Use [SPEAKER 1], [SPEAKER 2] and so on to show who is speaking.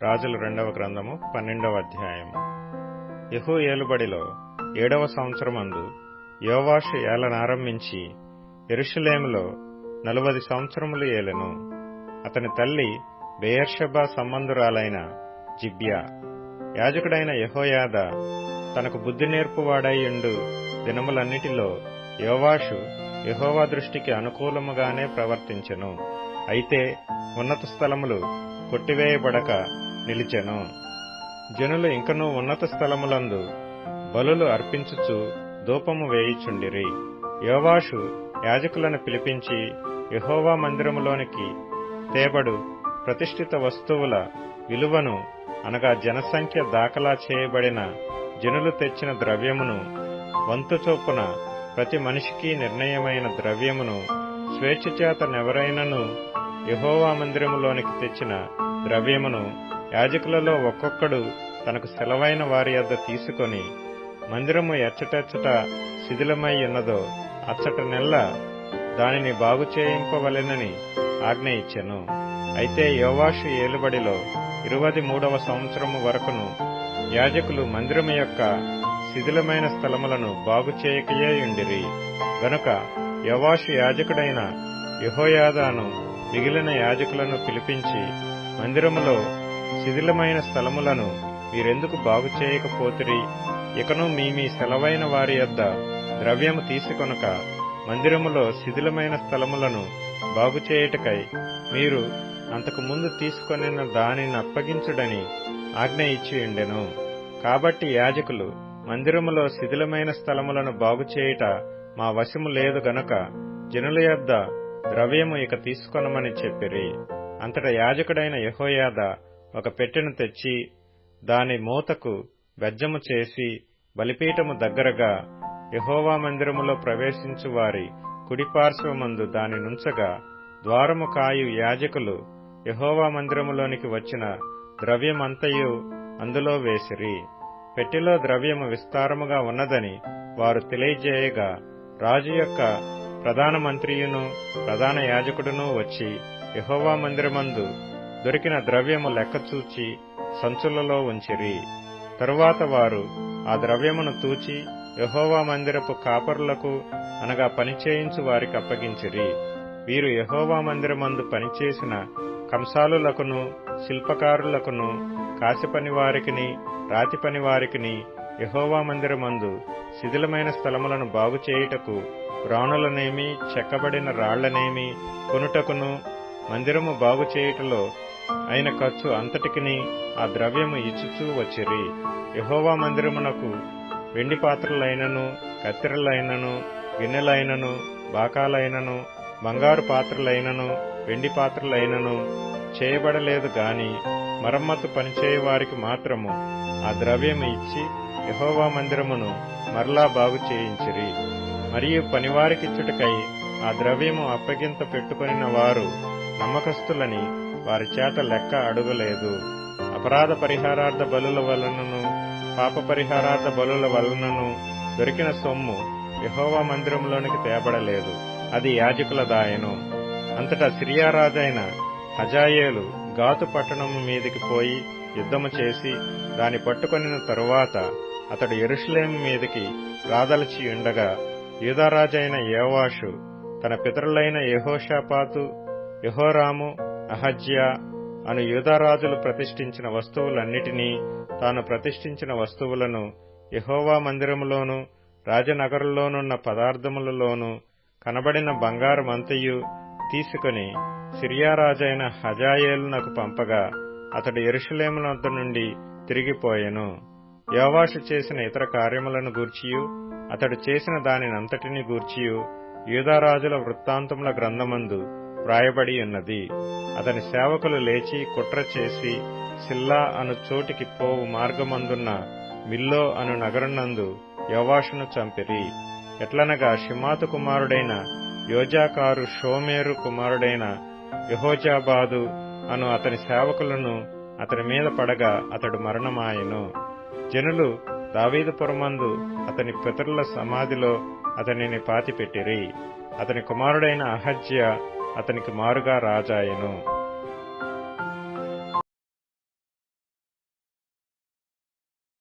[SPEAKER 1] రాజుల 2వ గ్రంథము 12వ అధ్యాయము. యెహూ ఏలుబడిలో 7వ సంవత్సరమందు యోవాషు ఏలనారంభించి యెరూషలేములో 40 సంవత్సరములు ఏలెను. అతని తల్లి బెయేర్షెబా సంబంధురాలైన జిబ్యా. యాజకుడైన యెహోయాదా తనకు బుద్ధి నేర్పువాడైయుండు దినములన్నిటిలో యోవాషు యెహోవా దృష్టికి అనుకూలముగానే ప్రవర్తించెను. అయితే ఉన్నత స్థలములు కొట్టివేయబడక నిలిచెను. జనులు ఇంకనూ ఉన్నత స్థలములందు బలులు అర్పించుచు ధూపము వేయుచుండిరి. యోవాషు యాజకులను పిలిపించి యెహోవా మందిరములోనికి తేబడు ప్రతిష్ఠిత వస్తువుల విలువను, అనగా జనసంఖ్య దాఖలా చేయబడిన జనులు తెచ్చిన ద్రవ్యమును, వంతు చొప్పున ప్రతి మనిషికి నిర్ణయమైన ద్రవ్యమును, స్వేచ్ఛచేతనెవరైనను యెహోవా మందిరములోనికి తెచ్చిన ద్రవ్యమును యాజకులలో ఒక్కొక్కడు తనకు సెలవైన వారి యొద్ద తీసుకొని, మందిరము ఎచ్చటెచ్చట శిథిలమై ఉన్నదో అచ్చట నెల్ల దానిని బాగు చేయింపవలెనని ఆజ్ఞ ఇచ్చెను. అయితే యోవాషు ఏలుబడిలో 23వ సంవత్సరము వరకును యాజకులు మందిరము యొక్క శిథిలమైన స్థలములను బాగు చేయకయే ఉండిరి. గనుక యోవాషు యాజకుడైన యెహోయాదాను మిగిలిన యాజకులను పిలిపించి, మందిరములో శిథిలమైన స్థలములను మీరెందుకు బాగు చేయకపోతిరి? ఇకను మీ సెలవైన వారి యొద్ద ద్రవ్యము తీసుకొనక మందిరములో శిథిలమైన స్థలములను బాగు చేయుటకై మీరు అంతకు ముందు తీసుకొనిన దానిని అప్పగించుడని ఆజ్ఞ ఇచ్చియుండెను. కాబట్టి యాజకులు మందిరములో శిథిలమైన స్థలములను బాగు చేయుట మా వశము లేదు గనుక జనుల యొద్ద ద్రవ్యము ఇక తీసుకొనమని చెప్పిరి. అంతటా యాజకుడైన యెహోయాదా ఒక పెట్టెను తెచ్చి దాని మూతకు బెజ్జము చేసి బలిపీఠము దగ్గరగా యెహోవా మందిరములో ప్రవేశించు వారి కుడిపార్శ్వమందు దాని నుంచగా, ద్వారము కాయు యాజకులు యెహోవా మందిరములోనికి వచ్చిన ద్రవ్యమంతయు అందులో వేసిరి. పెట్టెలో ద్రవ్యము విస్తారముగా ఉన్నదని వారు తెలియజేయగా, రాజు యొక్క ప్రధాన మంత్రియును ప్రధాన యాజకుడును వచ్చి యెహోవా మందిరమందు దొరికిన ద్రవ్యము లెక్కచూచి సంచులలో ఉంచిరి. తరువాత వారు ఆ ద్రవ్యమును తూచి యెహోవా మందిరపు కాపరులకు, అనగా పనిచేయించు వారికి అప్పగించిరి. వీరు యెహోవా మందిరమందు పనిచేసిన కంసాలులకును, శిల్పకారులకును, కాసిపని వారికిని, రాతి పని వారికిని యెహోవా మందిరమందు శిథిలమైన స్థలములను బాగు చేయుటకు రాణులనేమి, చెక్కబడిన రాళ్లనేమి కొనుటకును, మందిరము బాగు చేయుటలో అయిన ఖర్చు అంతటికిని ఆ ద్రవ్యము ఇచ్చుచూ వచ్చిరి. యెహోవా మందిరమునకు వెండి పాత్రలైనను, కత్తెరలైనను, గిన్నెలైనను, బాకాలైనను, బంగారు పాత్రలైనను, వెండి పాత్రలైనను చేయబడలేదు గాని మరమ్మతు పనిచేయ వారికి మాత్రము ఆ ద్రవ్యము ఇచ్చి యెహోవా మందిరమును మరలా బాగు చేయించిరి. మరియు పనివారికిచ్చుటకై ఆ ద్రవ్యము అప్పగింత పెట్టుకొనిన వారు నమ్మకస్తులని వారి చేత లెక్క అడుగలేదు. అపరాధ పరిహారార్థ బలుల వలనను, పాప పరిహారార్థ బలుల వలనను దొరికిన సొమ్ము యెహోవా మందిరంలోనికి తేబడలేదు, అది యాజకుల దాయను. అంతటా సిరియా రాజైన హజాయేలు గాతు పట్టణము మీదికి పోయి యుద్ధము చేసి దాని పట్టుకొనిన తరువాత అతడు యెరూషలేము మీదికి రాదలచి ఉండగా, యూదారాజైన యోవాషు తన పితరులైన యెహోషాపాతు, యెహోరాము, అహజ్యా అను యూదారాజులు ప్రతిష్ఠించిన వస్తువులన్నిటినీ, తాను ప్రతిష్ఠించిన వస్తువులను యెహోవా మందిరములోను రాజనగరులోనున్న పదార్థములలోను కనబడిన బంగారమంతయు తీసుకుని సిరియా రాజైన హజాయేలునకు పంపగా, అతడు యెరూషలేము వద్ద నుండి తిరిగిపోయెను. యోవాషు చేసిన ఇతర కార్యములను గూర్చియు అతడు చేసిన దానినంతటిని గూర్చియు యూదారాజుల వృత్తాంతముల గ్రంథమందు వ్రాయబడి ఉన్నది. అతని సేవకులు లేచి కుట్ర చేసి సిల్లా అను చోటికి పోవు మార్గమందున్న మిల్లో అను నగరునందు యోవాషును చంపిరి. ఎట్లనగా షిమాతు కుమారుడైన యోజాకారు షోమేరు కుమారుడైన యెహోజాబాదు అను అతని సేవకులను అతని మీద పడగా అతడు మరణమాయెను. జనులు దావీదుపురమందు అతని పితరుల సమాధిలో అతనిని పాతిపెట్టిరి. అతని కుమారుడైన అహజ్యా అతనికి మారుగా రాజాయెను.